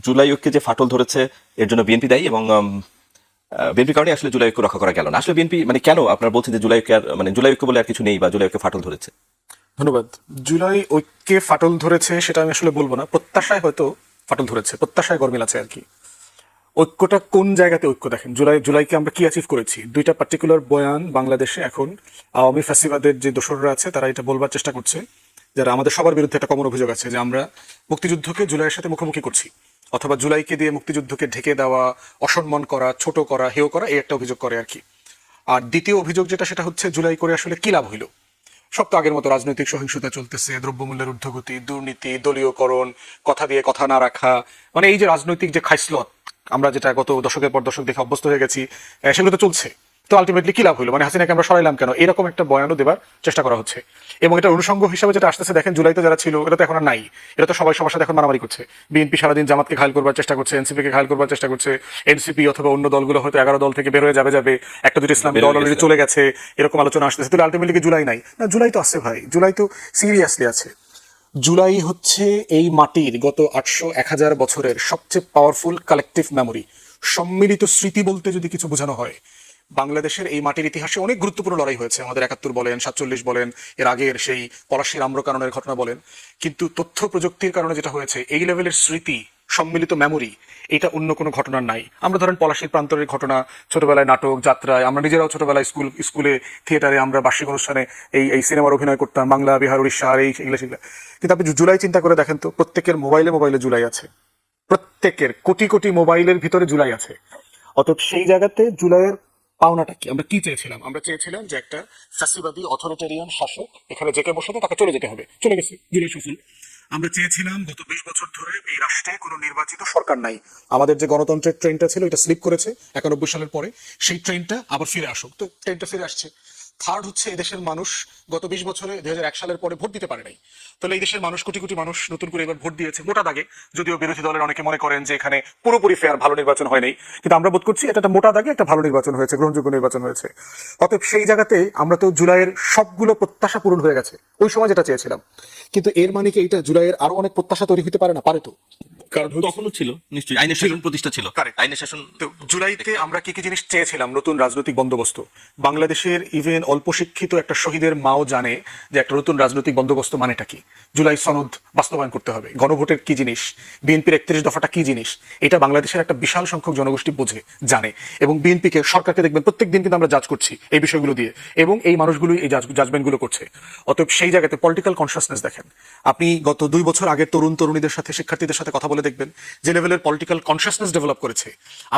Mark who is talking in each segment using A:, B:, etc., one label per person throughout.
A: জুলাই ঐক্যে যে ফাটল ধরেছে এর জন্য বিএনপি দায়ী, এবং বিএনপির কারণে আসলে জুলাই ঐক্য রক্ষা করা গেল না। আসলে বিএনপি মানে কেন আপনারা বলছেন যে জুলাই ঐক্য মানে জুলাই ঐক্য বলে আর কিছু নেই, বা জুলাই ঐক্যে ফাটল ধরেছে?
B: ধন্যবাদ। জুলাই ঐক্যে ফাটল ধরেছে সেটা আমি আসলে বলবো না, প্রত্যাশায় হয়তো ফাটল ধরেছে, প্রত্যাশায় গরমিল আছে আর কি। ঐক্যটা কোন জায়গাতে ঐক্য দেখেন, জুলাইকে আমরা কি অ্যাচিভ করেছি? দুইটা পার্টিকুলার বয়ান বাংলাদেশে এখন আওয়ামী ফ্যাসিবাদের যে দোসররা আছে তারা এটা বলবার চেষ্টা করছে, যারা আমাদের সবার বিরুদ্ধে একটা কমন অভিযোগ আছে যে আমরা মুক্তিযুদ্ধকে জুলাইয়ের সাথে মুখোমুখি করছি, অথবা জুলাইকে দিয়ে মুক্তিযুদ্ধকে ঢেকে দেওয়া, অসম্মান করা, ছোট করা, হেয় করা, এই একটা অভিযোগ করে আর কি। আর দ্বিতীয় অভিযোগ যেটা, সেটা হচ্ছে জুলাই করে আসলে কি লাভ হইল? সব তো আগের মতো রাজনৈতিক সহিংসতা চলতেছে, দ্রব্যমূল্যের ঊর্ধ্বগতি, দুর্নীতি, দলীয়করণ, কথা দিয়ে কথা না রাখা, মানে এই যে রাজনৈতিক যে খাইসলত আমরা যেটা গত দশকের পর দশক দেখে অভ্যস্ত হয়ে গেছি, সেগুলো তো চলছে। তো আলটিমেটলি কি লাভ হলো, মানে হাসিনাকে আমরা সরাইলাম কেন, এরকম একটা বয়ানও দেবার চেষ্টা করা হচ্ছে। এবং এটা অনুষঙ্গ হিসাবে যেটা আসতেছে, দেখেন জুলাইতে যারা ছিল এটা তো এখন আর নাই, এটা তো সবাই সবার সাথে এখন মারামারি করছে। বিএনপি সারাদিন জামাতকে ঘায়ল করবার চেষ্টা করছে, এনসিপি কে ঘায়ল করবার চেষ্টা করছে, এনসিপি অথবা অন্য দলগুলো হয়তো 11 দল থেকে বের হয়ে যাবে, একটা দুটো ইসলামী দল অলরেডি চলে গেছে, এরকম আলোচনা আসতেছে। তাহলে আলটিমেটলি কি জুলাই নাই? না, জুলাই তো আছে ভাই, জুলাই তো সিরিয়াসলি আছে। জুলাই হচ্ছে এই মাটির গত 800-1000 বছরের সবচেয়ে পাওয়ারফুল কালেকটিভ মেমোরি, সম্মিলিত স্মৃতি বলতে যদি কিছু বোঝানো হয়, বাংলাদেশের এই মাটির ইতিহাসে অনেক গুরুত্বপূর্ণ লড়াই হয়েছে, আমাদের 71 বলেন, 47 বলেন, এর আগের সেই পলাশীর আম্রকাননের ঘটনা বলেন। কিন্তু তথ্য প্রযুক্তির কারণে যেটা হয়েছে, এই লেভেলের স্মৃতি, সম্মিলিত মেমোরি, এটা অন্য কোনো ঘটনার নাই। আমরা ধরেন পলাশীর প্রান্তরের ঘটনা, ছোটবেলায় নাটক, যাত্রায়, আমরা নিজেরাও ছোটবেলায় স্কুলে থিয়েটারে আমরা বার্ষিক অনুষ্ঠানে এই সিনেমার অভিনয় করতাম, বাংলা, বিহার, উড়িষ্যা, আর এই এগুলো সেগুলো। কিন্তু আপনি জুলাই চিন্তা করে দেখেন তো, প্রত্যেকের মোবাইলে জুলাই আছে, প্রত্যেকের কোটি কোটি মোবাইলের ভিতরে জুলাই আছে। অতএব সেই জায়গাতে জুলাইয়ের পাওনাটা কি? আমরা কি চেয়েছিলাম? আমরা চেয়েছিলাম যে একটা ফ্যাসিবাদী অথরিটেরিয়ান শাসক এখানে জেকে বসাতে, তাকে চলে যেতে হবে, চলে গেছে, জুলাই সফল। আমরা চেয়েছিলাম গত 20 বছর ধরে এই রাষ্ট্রে কোনো নির্বাচিত সরকার নাই, আমাদের যে গণতন্ত্রের ট্রেনটা ছিল এটা স্লিপ করেছে 91 সালের পরে, সেই ট্রেনটা আবার ফিরে আসুক। তো ট্রেনটা ফিরে আসছে। থার্ড হচ্ছে, এদেশের মানুষ গত 20 বছরে 2001 সালের পরে ভোট দিতে পারে নাই। তাহলে এই দেশের মানুষ কোটি কোটি মানুষ নতুন করে এবার ভোট দিয়েছে মোটা দাগে, যদিও বিরোধী দলের অনেকে মনে করেন যে এখানে পুরোপুরি ফেয়ার ভালো নির্বাচন হয় নাই, কিন্তু আমরা বোধ করছি এটা একটা মোটা দাগে একটা ভালো নির্বাচন হয়েছে, গ্রহণযোগ্য নির্বাচন হয়েছে। অতএব সেই জায়গাতে আমরা তো জুলাইয়ের সবগুলো প্রত্যাশা পূরণ হয়ে গেছে ওই সময় যেটা চেয়েছিলাম। কিন্তু এর মানে কি এইটা জুলাইয়ের আরো অনেক প্রত্যাশা তৈরি হতে পারে না? পারে তো, কারণ
A: তখনও ছিল নিশ্চয়ই আইনের শাসন প্রতিষ্ঠা ছিল।
B: Correct.
A: আইনের শাসন
B: তো জুলাইতে আমরা কি কি জিনিস চেয়েছিলাম? নতুন রাজনৈতিক বন্দোবস্ত। বাংলাদেশের ইভেন অল্প শিক্ষিত একটা শহীদের মাও জানে যে একটা নতুন রাজনৈতিক বন্দোবস্ত মানেটা কি। জুলাই সনদ বাস্তবায়ন করতে হবে, গণভোটের কি জিনিস, বিএনপির 31 দফাটা কি জিনিস, এটা বাংলাদেশের একটা বিশাল সংখ্যক জনগোষ্ঠী বোঝে, জানে। এবং বিএনপিকে, সরকারকে দেখবেন প্রত্যেক দিন কিন্তু আমরা জাজ করছি এই বিষয়গুলো দিয়ে, এবং এই মানুষগুলোই এই জাজমেন্টগুলো করছে। অতএব সেই জায়গাতে পলিটিক্যাল কনসিয়াসনেস দেখেন, আপনি গত 2 বছর আগের তরুণ তরুণীদের সাথে, শিক্ষার্থীদের সাথে কথা বলে দেখবেন যে লেভেলের পলিটিক্যাল কনসিয়াসনেস ডেভেলপ করেছে।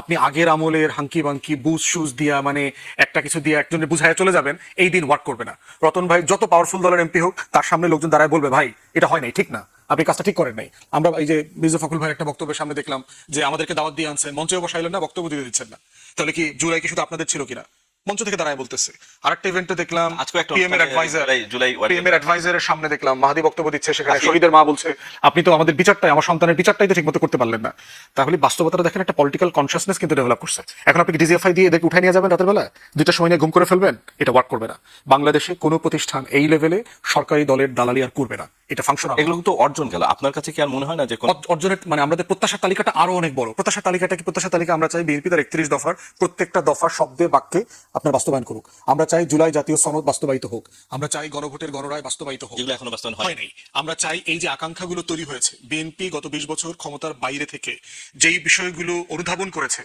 B: আপনি আগের আমলের হাঙ্কি বাঙ্কি বুজ শুজ দিয়া, মানে একটা কিছু দিয়ে একজনের বুঝায় চলে যাবেন, এই দিন ওয়ার্ক করবে না। রতন ভাই যত পাওয়ারফুল দলের এমপি হোক, তার সামনে লোকজন দাঁড়ায় বলবে, ভাই এটা হয় নাই, ঠিক না, আপনি কাজটা ঠিক করেন নাই। আমরা এই যে মির্জা ফখরুল ভাই একটা বক্তব্যের সামনে দেখলাম যে আমাদেরকে দাওয়াত দিয়ে আনছেন, মঞ্চেও বসাইলেন না, বক্তব্য দিতে দিচ্ছেন না। তাহলে কি জুলাই কি শুধু আপনাদের ছিল কিনা? মঞ্চ থেকে দাঁড়ায় বলতেছে। আরেকটা ইভেন্টে দেখলাম
A: আজকে একটা
B: পিএম এর অ্যাডভাইজার,
A: জুলাই
B: পিএম এর অ্যাডভাইজারের সামনে দেখলাম মাহাদি বক্তব্য দিচ্ছে, সেখানে শহীদের মা বলছে, আপনি তো আমাদের বিচারটাই, আমার সন্তানের বিচারটাই তো ঠিকমতো করতে পারলেন না। তাহলে বাস্তবতাটা দেখেন, একটা পলিটিক্যাল কনসিয়াসনেস কিন্তু ডেভেলপ করছে। এখন আপনি ডিজিএফআই দিয়ে এদেরকে উঠাই নিয়ে যাবেন রাতের বেলা, 2টার সময় নিয়ে ঘুম করে ফেলবেন, এটা ওয়ার্ক করবে না। বাংলাদেশে কোনো প্রতিষ্ঠান এই লেভেলে সরকারি দলের দালালি আর করবে না, এটা ফাংশনাল।
A: এগুলো তো অর্জন গেল, আপনার কাছে কি আর মনে হয় না যে
B: অর্জনের মানে আমাদের প্রত্যাশার তালিকাটা আরো অনেক বড়। প্রত্যাশার তালিকাটা কি? প্রত্যাশার তালিকা আমরা চাই বিএনপি তার 31 দফার প্রত্যেকটা দফার শব্দে বাক্যে আপনার বাস্তবায়ন করুক। আমরা চাই জুলাই জাতীয় সনদ বাস্তবায়িত হোক। আমরা চাই গণভোটের গণরায় বাস্তবায়িত হোক।
A: এগুলো এখনো বাস্তবায়ন
B: হয় নাই। আমরা চাই এই যে আকাঙ্ক্ষাগুলো তৈরি হয়েছে, বিএনপি গত 20 বছর ক্ষমতার বাইরে থেকে যেই বিষয়গুলো অনুধাবন করেছে,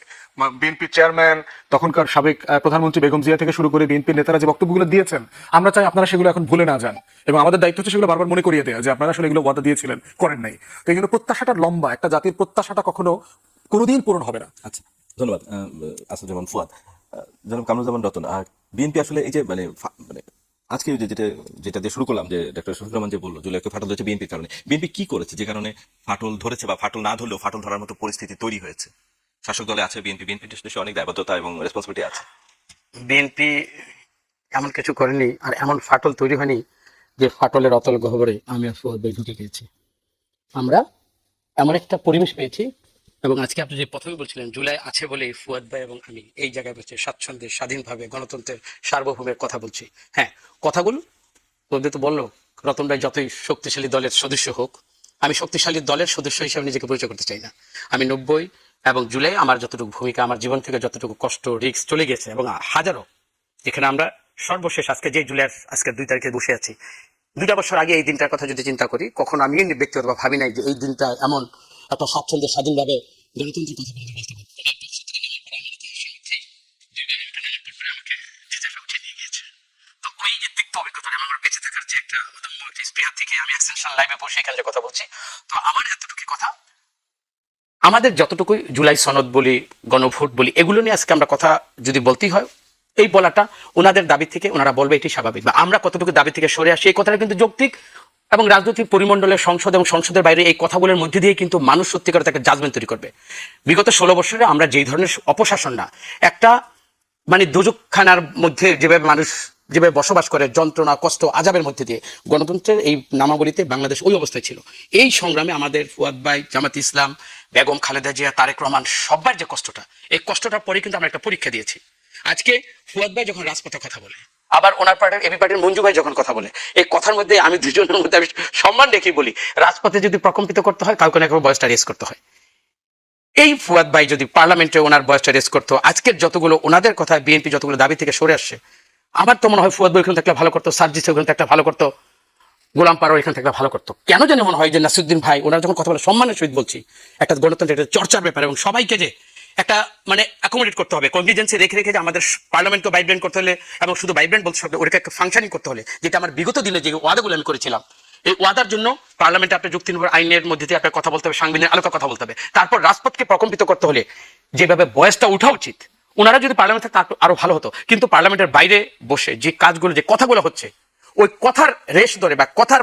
B: বিএনপি চেয়ারম্যান তখনকার সাবেক প্রধানমন্ত্রী বেগম জিয়া থেকে শুরু করে বিএনপির নেতারা যে বক্তব্যগুলো দিয়েছেন, আমরা চাই আপনারা সেগুলো এখন ভুলে না যান, এবং আমাদের দায়িত্ব হচ্ছে সেগুলো বারবার মনে করিয়ে দেওয়া যে আপনারা আসলে এগুলো ওয়াদা দিয়েছিলেন, করেন নাই। তো এগুলো প্রত্যাশাটা লম্বা, একটা জাতির প্রত্যাশাটা কখনো কোনোদিন পূরণ হবে না।
A: আচ্ছা, ধন্যবাদ আসাদুজ্জামান ফুয়াদ। জনাব কামরুজ্জামান রতন, বিএনপি আসলে এই যে মানে আজকে যেটা দিয়ে শুরু করলাম, যে ডক্টর শফিকুর রহমান যে বললো জুলাইকে ফাটল ধরেছে বিএনপির কারণে, বিএনপি কি করেছে যে কারণে ফাটল ধরেছে, বা ফাটল না ধরলেও ফাটল ধরার মতো পরিস্থিতি তৈরি হয়েছে? শাসক দলে আছে বিএনপির দেশে অনেক দায়বদ্ধতা এবং রেসপন্সিবিলিটি আছে।
C: বিএনপি এমন কিছু করেনি, আর এমন ফাটল তৈরি হয়নি যে ফাটলের অতল গহ্বরে আমি আর ফুয়াদ ভাই ঢুকে গিয়েছি। আমরা এমন একটা পরিবেশ পেয়েছি, এবং আজকে আপনি যে প্রথমে বলছিলেন জুলাই আছে বলেই ফুয়াদ ভাই এবং আমি এই জায়গায় বসে স্বাচ্ছন্দ্যে স্বাধীনভাবে গণতন্ত্রের সার্বভৌমের কথা বলছি। হ্যাঁ, কথাগুলো বলতে তো বললো রতন ভাই যতই শক্তিশালী দলের সদস্য হোক, আমি শক্তিশালী দলের সদস্য হিসেবে নিজেকে পরিচয় করতে চাই না। আমি 90 এবং জুলাই আমার যতটুকু ভূমিকা, আমার জীবন থেকে যতটুকু কষ্ট রিস্ক চলে গেছে, এবং হাজারো, যেখানে আমরা সর্বশেষ আজকে যে জুলাই আজকে 2 তারিখে বসে আছি, 2টা বছর আগে এই দিনটার কথা যদি চিন্তা করি, কখনো আমি ব্যক্তিগতভাবে ভাবি নাই যে এই দিনটা এমন একটা স্বাচ্ছন্দ্যে স্বাধীনভাবে গণতন্ত্রের কথা বলতে বলতে তো ওই যে তিক্ত অভিজ্ঞতা আমার বেঁচে থাকার যে একটা অদম্য একটা স্পৃহা থেকে আমি এক্সটেনশন লাইভে বসে এখানে যে কথা বলছি, তো আমার এতটুকু কথা, আমাদের যতটুকু জুলাই সনদ বলি, গণভোট বলি, এগুলো নিয়ে আজকে আমরা কথা যদি বলতেই হয়, এই বলাটা ওনাদের দাবি থেকে ওনারা বলবে এটি স্বাভাবিক, বা আমরা কতটুকু দাবি থেকে সরে আসি এই কথাটা কিন্তু যৌক্তিক, এবং রাজনৈতিক পরিমণ্ডলের সংসদ এবং সংসদের বাইরে এই কথাগুলোর মধ্যে দিয়ে কিন্তু মানুষ সত্যিকার একটা জাজমেন্ট তৈরি করবে। বিগত 16 বছরে আমরা যেই ধরনের অপশাসন না, একটা মানে দোজখখানার মধ্যে যেভাবে মানুষ যেভাবে বসবাস করে, যন্ত্রণা, কষ্ট, আজাবের মধ্যে দিয়ে, গণতন্ত্রের এই নামাবলিতে বাংলাদেশ ওই অবস্থায় ছিল। এই সংগ্রামে আমাদের ফুয়াদ ভাই, জামাত ইসলাম, বেগম খালেদা জিয়া, তারেক রহমান, সবার যে কষ্টটা, এই কষ্টটার পরে কিন্তু আমরা একটা পরীক্ষা দিয়েছি। আজকে ফুয়াদ ভাই যখন রাজপথে কথা বলে, আবার ওনার পার্টির এবি পার্টির মঞ্জু ভাই যখন কথা বলে, এই কথার মধ্যে আমি দুজনের মধ্যে আমি সম্মান রেখেই বলি, রাজপথে যদি প্রকম্পিত করতে হয়, কাউকে না কাউকে বয়সটা রেস করতে হয়। এই ফুয়াদ ভাই যদি পার্লামেন্টে ওনার বয়সটা রেস করতো, আজকের যতগুলো ওনাদের কথা বিএনপি যতগুলো দাবি থেকে সরে আসছে, আমার তো মনে হয় ফুয়াদ ভাই ওখানে থাকলে ভালো করতো, সার্জিস ওখানে থাকলে ভালো করতো, গোলাম পারোয়ার এখানে থাকলে ভালো করতো। কেন জানি মনে হয় যে নাসিরুদ্দিন ভাই ওনারা যখন কথা বলে, সম্মানের সহিত বলছি, একটা গণতন্ত্রের একটা চর্চার ব্যাপার, এবং সবাইকে যে একটা মানে অ্যাকোমোডেট করতে হবে, কনভিজেন্সি রেখে রেখে যে আমাদের পার্লামেন্টকে ভাইব্রেন্ট করতে হলে, এবং শুধু ভাইব্রেন্ট বলতে হবে, ওটাকে ফাংশনিং করতে হলে, যেটা আমার বিগত দিনে যে ওয়াদাগুলো আমি করেছিলাম, এই ওয়াদার জন্য পার্লামেন্টে আপনার যুক্তি নির্ভর আইনের মধ্যে দিয়ে আপনার কথা বলতে হবে, সাংবিধানিক আলোকে কথা বলতে হবে। তারপর রাজপথকে প্রকম্পিত করতে হলে যেভাবে বয়সটা উঠা উচিত, ওনারা যদি পার্লামেন্ট থাকতে আরো ভালো হতো। কিন্তু পার্লামেন্টের বাইরে বসে যে কাজগুলো, যে কথাগুলো হচ্ছে, ওই কথার রেশ ধরে বা কথার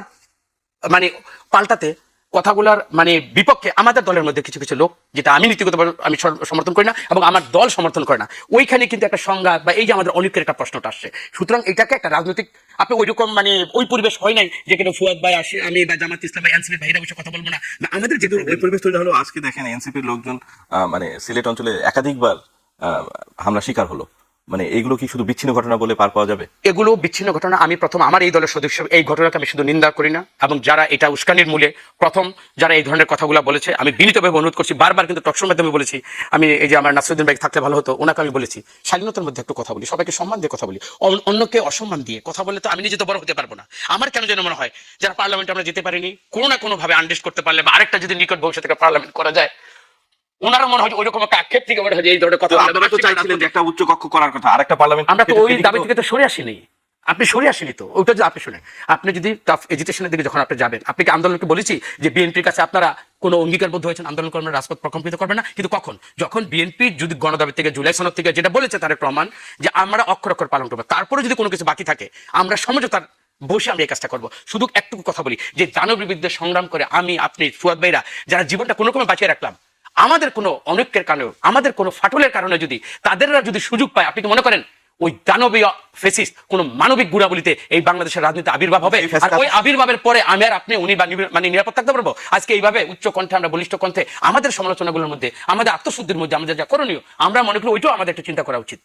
C: মানে পাল্টাতে, কথাগুলোর মানে বিপক্ষে আমাদের দলের মধ্যে কিছু কিছু লোক, যেটা আমি নীতিগতভাবে আমি সমর্থন করি না এবং আমার দল সমর্থন করে না, ওইখানে কিন্তু একটা সংঘাত বা এই যে আমাদের অনেকের একটা প্রশ্নটা আসছে। সুতরাং এটাকে একটা রাজনৈতিক, আপনি ওইরকম মানে ওই পরিবেশ হয় নাই যেখানে ফুয়াদ ভাই আসে, আমি বা জামাত ইসলাম বা এনসিপি ভাইরা বসে কথা বলবো না, আমাদের যে
A: ওই পরিবেশ তৈরি হলো। আজকে দেখেন এনসিপির লোকজন মানে সিলেট অঞ্চলে একাধিকবার হামলা শিকার হলো। মানে এগুলো কি শুধু বিচ্ছিন্ন ঘটনা বলে পার পাওয়া যাবে?
C: এগুলো বিচ্ছিন্ন ঘটনা। আমি প্রথম আমার এই দলের সদস্য, এই ঘটনাকে আমি শুধু নিন্দা করি না, এবং যারা এটা উস্কানির মূলে প্রথম যারা এই ধরনের কথাগুলো বলেছে, আমি বিনীতভাবে অনুরোধ করছি, বারবার কিন্তু টকশোর মাধ্যমে বলেছি, আমি এই যে আমার নাসিরুদ্দিন ভাই থাকলে ভালো হতো, ওনাকে আমি বলেছি স্বাধীনতার মধ্যে একটু কথা বলি, সবাইকে সম্মান দিয়ে কথা বলি, অন্যকে অসম্মান দিয়ে কথা বলে তো আমি নিজে তো বড় হতে পারবো না। আমার কেন যেন মনে হয় যারা পার্লামেন্টে আমরা যেতে পারিনি, কোনো না কোনো ভাবে আন্ডারস্ট্যান্ড করতে পারলে, বা আরেকটা যদি নিকট ভবিষ্যৎ থেকে পার্লামেন্ট করা যায়, ওনারা মনে হয় ওইরকম একটা আক্ষেপ থেকে মনে হয় এই ধরনের কথা
A: আপনারা তো চাইছিলেন যে একটা উচ্চ কক্ষ করার কথা, আরেকটা পার্লামেন্ট।
C: আমরা তো ওই দাবি থেকে তো সরে আসিনি। আপনি সরে আসেনি তো, ওইটা যে আপনি শুনেন, আপনি যদি টাফ এজিটেশনের দিকে যখন আপনি যাবেন, আপনি কি আন্দোলনকে বলেছি যে বিএনপির কাছে আপনারা কোনো অঙ্গীকারবদ্ধ হয়েছেন আন্দোলন করবেন, রাজপথ প্রকম্পিত করবে না? কিন্তু কখন? যখন বিএনপি যদি গণদাবি থেকে, জুলাই সনদ থেকে যেটা বলেছে তার প্রমাণ, যে আমরা অক্ষর অক্ষর পালন করবো, তারপরে যদি কোনো কিছু বাকি থাকে আমরা সমঝোতার বসে আমরা এই কাজটা করবো। শুধু একটুকু কথা বলি, যে দানবের বিরুদ্ধে সংগ্রাম করে আমি, আপনি, ফুয়াদ ভাইরা যারা জীবনটা কোনো রকমে বাঁচিয়ে রাখলাম, আমাদের কোনো অনৈক্যের কারণে, আমাদের কোনো ফাটলের কারণে যদি তাদেররা যদি সুযোগ পায়, আপনি কি মনে করেন ওই দানবীয় ফেসিস্ট কোন মানবিক গুণাবলীতে এই বাংলাদেশের রাজনীতি আবির্ভাব হবে? আর ওই আবির্ভাবের পরে আমি আর আপনি উনি মানে নিরাপদ থাকতে পারবো? আজকে এইভাবে উচ্চ কণ্ঠে আমরা বলিষ্ঠ কণ্ঠে আমাদের সমালোচনাগুলোর মধ্যে, আমাদের আত্মশুদ্ধির মধ্যে আমাদের যা করণীয়, আমরা মনে করি ওইটাও আমাদের একটু চিন্তা করা উচিত।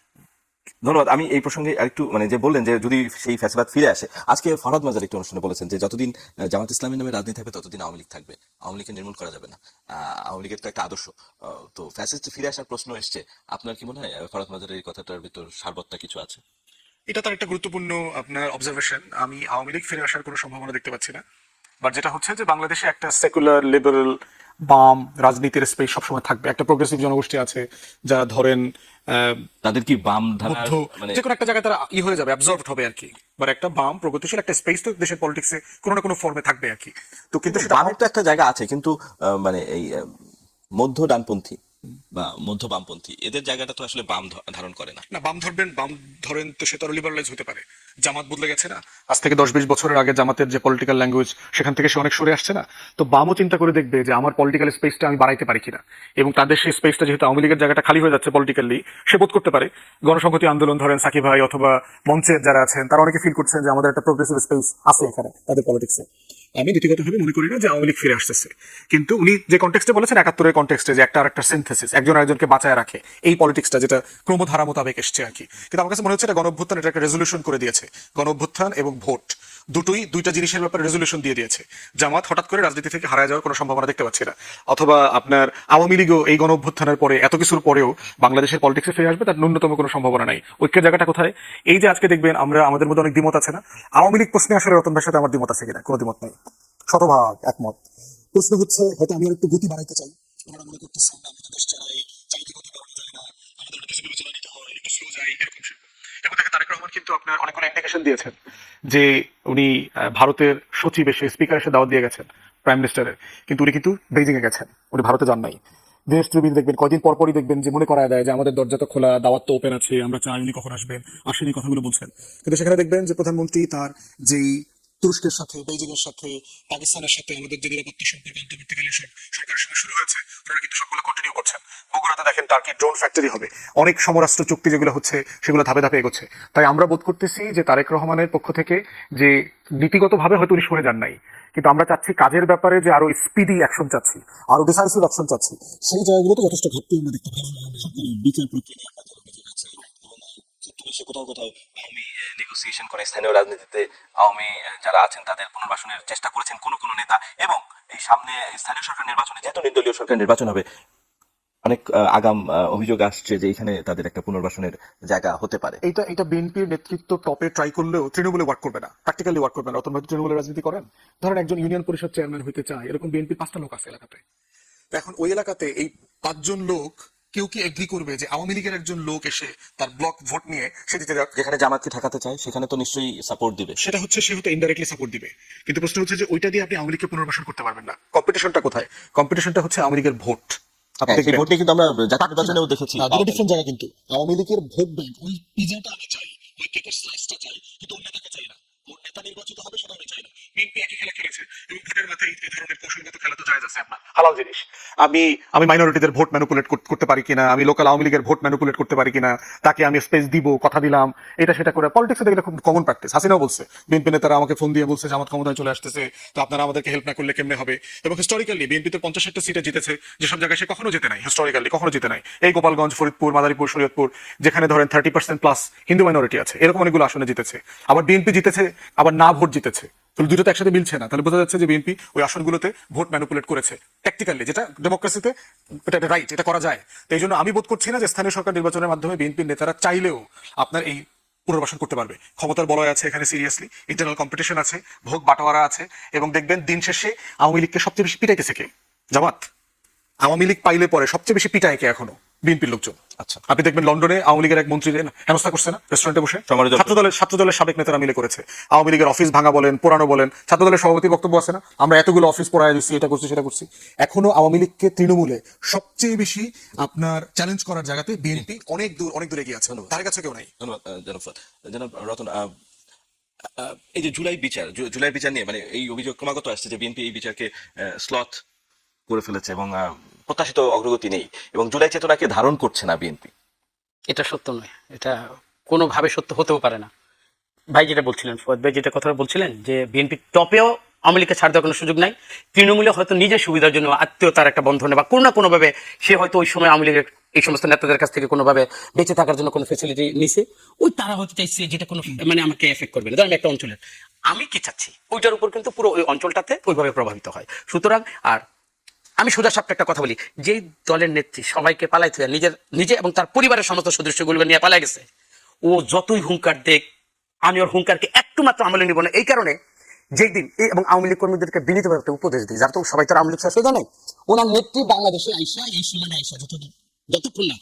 A: ধন্যবাদ। আমি এই প্রসঙ্গে আরেকটু মানে যে বললেন যে যদি সেই ফ্যাসিবাদ ফিরে আসে, আজকে ফরহাদ মাজার একটি অনুষ্ঠানে বলেছেন যে যতদিন জামাত ইসলামী নামে রাজনীতি থাকবে ততদিন আওয়ামী লীগ থাকবে, আওয়ামী লীগকে নির্মূল করা যাবে না। আওয়ামী লীগের তো একটা আদর্শ, তো ফ্যাসিস্ট ফিরে আসার প্রশ্ন এসছে। আপনার কি মনে হয় ফরহাদ মাজারের এই কথাটার ভিতর সারবত্তা কিছু আছে?
B: এটা তার একটা গুরুত্বপূর্ণ আপনার অবজারভেশন। আমি আওয়ামী লীগ ফিরে আসার কোনো সম্ভাবনা দেখতে পাচ্ছি না। বাট যেটা হচ্ছে যে বাংলাদেশে একটা সেকুলার লিবারেল বাম রাজনীতির স্পেস সবসময় থাকবে। একটা প্রোগ্রেসিভ জনগোষ্ঠী আছে যারা ধরেন
A: তাদের কি বাম ধারা
B: মধ্য
A: মানে
B: যে কোনো একটা জায়গায় তারা হয়ে যাবে, অ্যাবজর্ভড হবে আর কি। বাট একটা বাম প্রগতিশীল একটা স্পেস তো দেশের পলিটিক্সে কোনো না কোনো ফর্মে থাকবে আর কি। তো কিন্তু সেটা
A: বামের তো একটা জায়গা আছে, কিন্তু মানে এই মধ্য ডানপন্থী বা মধ্য বামপন্থী এদের জায়গাটা তো আসলে বাম ধারণ করে না।
B: না, বাম ধরবেন, বাম ধরেন তো সে তো লিবারালাইজ হতে পারে। জামাত বদলে গেছে না, আজ থেকে 10-20 বছরের আগে জামাতের যে পলিটিক্যাল ল্যাঙ্গুয়েজ, সেখান থেকে সে অনেক সরে আসছে না। তো বামও চিন্তা করে দেখবে যে আমার পলিটিক্যাল স্পেসটা আমি বাড়াইতে পারি কিনা, এবং তাদের সেই স্পেসটা যেহেতু আওয়ামী লীগের জায়গাটা খালি হয়ে যাচ্ছে পলিটিক্যালি, সে বোধ করতে পারে গণসংহতি আন্দোলন ধরেন সাকিব ভাই অথবা মঞ্চের যারা আছেন তারা অনেকে ফিল করছেন যে আমাদের একটা প্রোগ্রেসিভ স্পেস আছে এখানে তাদের পলিটিক্সে। আমি ব্যক্তিগতভাবে মনে করি না যে আওয়ামী লীগ ফিরে আসতেছে, কিন্তু উনি যে কনটেক্সটে বলেছেন 71-এর কনটেক্সটে যে একটা আরেকটা সিনথেসিস, একজন আরেকজনকে বাঁচায় রাখে, এই পলিটিক্সটা যেটা ক্রমধারা মোতাবেক এসছে আর কি। কিন্তু আমার কাছে মনে হচ্ছে এটা গণ অভ্যুত্থান, এটা একটা রেজলিউশন করে দিয়েছে, গণ অভ্যুত্থান এবং ভোট দুটোই দুইটা জিনিসের ব্যাপারে রেজলিউশন দিয়ে দিয়েছে। জামাত হঠাৎ করে রাজনীতি থেকে হারায় যাওয়ার কোনো সম্ভাবনা দেখতে পাচ্ছি না, অথবা আপনার আওয়ামী লীগও এই গণ অভ্যুত্থানের পরে এত কিছুর পরেও বাংলাদেশের পলিটিক্সে ফিরে আসবে তার ন্যূনতম কোনো সম্ভাবনা নাই। ঐক্যের জায়গাটা কোথায়? এই যে আজকে দেখবেন আমরা আমাদের মধ্যে অনেক দ্বিমত আছে না, আওয়ামী লীগ প্রশ্নে আসলে রতন ভাইয়ের সাথে আমার দ্বিমত আছে কিনা? কোনো দ্বিমত নাই, শতভাগ একমত। প্রশ্ন হচ্ছে হয়তো আমি আর একটু গতি বাড়াইতে চাই, আমরা মনে করতেছি আমরা দেশ চালাই, চাইতে গতি বাড়ানো যায় না, আমাদের কিছু বিবেচনা নিতে হয়, একটু স্লো যাই, এরকম শিল্প। এবং দেখেন তারেক রহমান কিন্তু আপনার অনেকগুলো ইন্ডিকেশন দিয়েছেন যে উনি ভারতের সচিব এসে স্পিকার এসে দাওয়াত দিয়ে গেছেন প্রাইম মিনিস্টারের, কিন্তু উনি কিন্তু বেইজিং এ গেছেন, উনি ভারতে যান নাই। দেশ ত্রিবিন দেখবেন কয়দিন পর পরই দেখবেন যে মনে করায় দেয় যে আমাদের দরজা তো খোলা, দাওয়াত তো ওপেন আছে, আমরা চাই উনি কখন আসবেন, আসেনি, কথাগুলো বলছেন। কিন্তু সেখানে দেখবেন যে প্রধানমন্ত্রী তার যেই তুরস্কের সাথে, বেইজিং এর সাথে, পাকিস্তানের সাথে আমাদের যে নিরাপত্তা সম্পর্ক অন্তর্বর্তীকালীন সরকারের সঙ্গে শুরু হয়েছে, ওনারা কিন্তু সবগুলো কন্টিনিউ করছেন। বগুড়াতে দেখেন টার্কি ড্রোন ফ্যাক্টরি হবে, অনেক সমরাস্ত্র চুক্তি যেগুলো হচ্ছে সেগুলো ধাপে ধাপে এগোচ্ছে। তাই আমরা বোধ করতেছি যে তারেক রহমানের পক্ষ থেকে যে নীতিগতভাবে হয়তো উনি সরে যান নাই, কিন্তু আমরা চাচ্ছি কাজের ব্যাপারে যে আরো স্পিডি অ্যাকশন চাচ্ছি, আরো ডিসাইসিভ অ্যাকশন চাচ্ছি, সেই জায়গাগুলোতে যথেষ্ট ঘাটতি আমরা দেখতে পাচ্ছি। বিচার প্রক্রিয়া
A: সে কোথাও কোথাও আওয়ামী নেগোসিয়েশন করে স্থানীয় রাজনীতিতে আওয়ামী যারা আছেন তাদের পুনর্বাসনের চেষ্টা করেছেন কোন কোন নেতা, এবং এই সামনে স্থানীয় সরকার নির্বাচনে যেহেতু নির্দলীয় সরকার নির্বাচন হবে, অনেক আগাম অভিযোগ আসছে যে এখানে তাদের একটা পুনর্বাসনের জায়গা হতে পারে।
B: এটা এটা বিএনপির নেতৃত্ব টপে ট্রাই করলেও তৃণমূলে ওয়ার্ক করবে না, প্র্যাকটিক্যালি ওয়ার্ক করবে না। রতন ভাই তৃণমূলের রাজনীতি করেন, ধরেন একজন ইউনিয়ন পরিষদ চেয়ারম্যান হইতে চায়, এরকম বিএনপির 5টা লোক আছে এলাকাতে। তো এখন ওই এলাকাতে এই 5জন লোক কেউ কি এগ্রি করবে যে আওয়ামী লীগের একজন লোক এসে তার ব্লক ভোট নিয়ে সে দিতে যাক?
A: যেখানে জামাতকে ঠেকাতে চায় সেখানে তো নিশ্চয়ই সাপোর্ট দিবে।
B: সেটা হচ্ছে সে হয়তো ইনডাইরেক্টলি সাপোর্ট দিবে, কিন্তু প্রশ্ন হচ্ছে যে ওইটা দিয়ে আপনি আওয়ামী লীগকে পুনর্বাসন করতে পারবেন না। কম্পিটিশনটা কোথায়? কম্পিটিশনটা হচ্ছে আওয়ামী লীগের ভোট। আপনি
A: হ্যাঁ, সেই
B: দেখবেন
A: ভোট নিয়ে কিন্তু আমরা জাতীয় নির্বাচনেও দেখেছি।
B: দুটো ডিফারেন্ট জায়গা, কিন্তু আওয়ামী লীগের ভোট ব্যাংক ওই পিজাটা আমি চাই, ওই কেকের স্লাইসটা চাই, কিন্তু ওর নেতাকে চাই না। ওর নেতা নির্বাচিত হবে সেটা আমি চাই না। বিএনপি একই খেলা খেলেছে এবং ভোটের মাথায় এই ধরনের কৌশলগত খেলা তো জায়েজ আছে আপনার, হালাল জিনিস। আমি আমি মাইনরিটিদের ভোট ম্যানিপুলেট করতে পারি কিনা, আমি লোকাল আওয়ামী লীগের ভোট ম্যানিপুলেট করতে পারি কিনা, তাকে আমি স্পেস দিব, কথা দিলাম, এটা সেটা করে পলিটিক্সে দেখলে খুব কমন প্র্যাকটিস। হাসিনাও বলছে, বিএনপি নেতারা আমাকে ফোন দিয়ে বলছে যে আমার ক্ষমতায় চলে আসতেছে, তো আপনারা আমাদেরকে হেল্প না করলে কেমনে হবে। এবং হিস্টোরিক্যালি বিএনপি তো 50-60টা সিটে জিতেছে, যেসব জায়গায় সে কখনো জিতে নাই, হিস্টোরিক্যালি কখনো জিতে নাই। এই গোপালগঞ্জ, ফরিদপুর, মাদারীপুর, শরীয়তপুর, যেখানে ধরেন 30% প্লাস হিন্দু মাইনরিটি আছে, এরকম অনেকগুলো আসনে জিতেছে। আবার বিএনপি জিতেছে, আবার না ভোট জিতেছে, তাহলে দুটো তো একসাথে মিলছে না। তাহলে বোঝা যাচ্ছে যে বিএনপি ওই আসনগুলোতে ভোট ম্যানিপুলেট করেছে ট্যাকটিক্যালি, যেটা ডেমোক্রেসিতে এটা রাইট, এটা করা যায়। তো এই জন্য আমি বোধ করছি না যে স্থানীয় সরকার নির্বাচনের মাধ্যমে বিএনপির নেতারা চাইলেও আপনার এই পুনর্বাসন করতে পারবে। ক্ষমতার বলয় আছে এখানে, সিরিয়াসলি ইন্টারনাল কম্পিটিশন আছে, ভোগ বাটোয়ারা আছে, এবং দেখবেন দিন শেষে আওয়ামী লীগকে সবচেয়ে বেশি পিটাইতেছে কে? জামাত। আওয়ামী লীগ পাইলে পরে সবচেয়ে বেশি পিটায় কে এখনো? বিএনপির লোকজন।
A: আচ্ছা,
B: আপনি দেখবেন লন্ডনে আওয়ামী লীগের এক মন্ত্রী হেনস্থা করছে না রেস্টুরেন্টে বসে, ছাত্রদলের সাবেক নেতারা মিলে করেছে। আওয়ামী লীগের অফিস ভাঙা বলেন, পোড়ানো বলেন, ছাত্রদলের সভাপতির বক্তব্য আছে না, আমরা এতগুলো অফিস পোড়ায় দিচ্ছি, এটা করছি সেটা করছি। এখনো আওয়ামী লীগকে তৃণমূলে সবচেয়ে বেশি আপনার চ্যালেঞ্জ করার জায়গাতে বিএনপি অনেক দূরে গিয়ে আছে, তার কাছে কেউ নাই।
A: ধন্যবাদ জনাব রতন। এই যে জুলাই বিচার নিয়ে মানে এই অভিযোগ ক্রমাগত আসছে যে বিএনপি এই বিচারকে স্লথ করে ফেলেছে এবং প্রত্যাশিত অগ্রগতি নেই, এবং জুলাই চেতনাকে ধারণ করছে না বিএনপি।
C: এটা সত্য নয়, এটা কোনোভাবে সত্য হতেও পারে না। ভাই যেটা বলছিলেন, ফুয়াদ ভাই যেটা কথা বলছিলেন যে বিএনপি টপেও আওয়ামী লীগকে ছাড় দেওয়ার কোনো সুযোগ নাই, তৃণমূলে হয়তো নিজের সুবিধার জন্য আত্মীয়তার একটা বন্ধনে বা কোনো না কোনোভাবে সে হয়তো ওই সময় আওয়ামী লীগের এই সমস্ত নেতাদের কাছ থেকে কোনোভাবে বেঁচে থাকার জন্য কোনো ফেসিলিটি নিছে, ওই তারা হয়তো চাইছে যেটা কোনো মানে আমাকে এফেক্ট করবে না। ধরেন একটা অঞ্চলের আমি কি চাচ্ছি ওইটার উপর কিন্তু পুরো ওই অঞ্চলটাতে ওইভাবে প্রভাবিত হয়। সুতরাং আর আমি সোজা সাপটা একটা কথা বলি, যেই দলের নেত্রী সবাইকে পালাইতে নিজে এবং তার পরিবারের সমস্ত সদস্যগুলো নিয়ে পালাই গেছে, ও যতই হুঙ্কার দেখ আমি ওর হুঙ্কারকে একটু মাত্র আমলে নিব না। এই কারণে যেই দিন এবং আওয়ামী লীগ কর্মীদেরকে বিনীতভাবে একটা উপদেশ দিই, যার তো সবাই তো আওয়ামী লীগ শেষ হয়ে জানে, ওনার নেত্রী বাংলাদেশে আইসা এই সীমানে আইসা যতক্ষণ না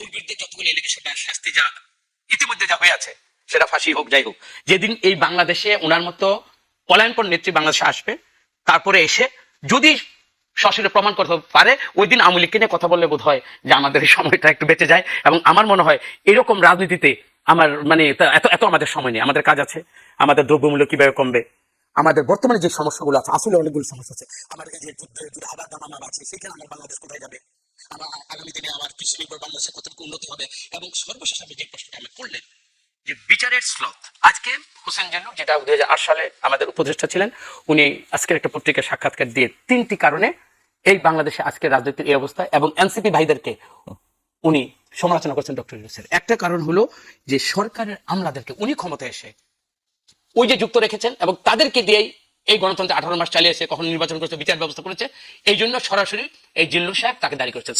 C: ওর বিরুদ্ধে যতগুলো এলিগেশন শাস্তি যা ইতিমধ্যে যা হয়ে আছে, সেটা ফাঁসি হোক যাই হোক, যেদিন এই বাংলাদেশে ওনার মতো পলায়নপর নেত্রী বাংলাদেশে আসবে, তারপরে এসে যদি সশরীরে প্রমাণ করতে পারে, ওই দিন আওয়ামী লীগকে নিয়ে কথা বললে বোধ হয় যে আমাদের এই সময়টা একটু বেঁচে যায়। এবং আমার মনে হয় এরকম রাজনীতিতে আমার মানে এত আমাদের সময় নেই, আমাদের কাজ আছে। আমাদের দ্রব্যমূল্য কিভাবে কমবে, আমাদের বর্তমানে যে সমস্যাগুলো আছে, আসলে অনেকগুলো সমস্যা আছে। আমাদের যে যুদ্ধের আবার দাম আমার আছে, সেখানে আমার বাংলাদেশ কোথায় যাবে, আমার আগামী দিনে আমার কৃষি নির্ভর বাংলাদেশে কতটুকু উন্নতি হবে। এবং সর্বশেষ আমি যে প্রশ্নটা আমি করলেন যে বিচারের স্লথ, আজকে হোসেন জিল্লুর যেটা 2008 সালে আমাদের উপদেষ্টা ছিলেন, উনি আজকের একটা পত্রিকার সাক্ষাৎকার দিয়ে 3টি কারণে এই বাংলাদেশে আজকের রাজনীতির এই অবস্থা এবং এনসিপি ভাইদেরকে উনি সমালোচনা করছেন ডক্টর ইউনূসের। একটা কারণ হলো যে সরকারের আমলাদেরকে উনি ক্ষমতায় এসে ওই যে যুক্ত রেখেছেন এবং তাদেরকে দিয়েই এই গণতন্ত্র 18 মাস চালিয়েছে, কখনো নির্বাচন করেছে, বিচার ব্যবস্থা করেছে, এই জন্য সরাসরি এই জিল্লুর সাহেব তাকে দাঁড়ি করেছেন।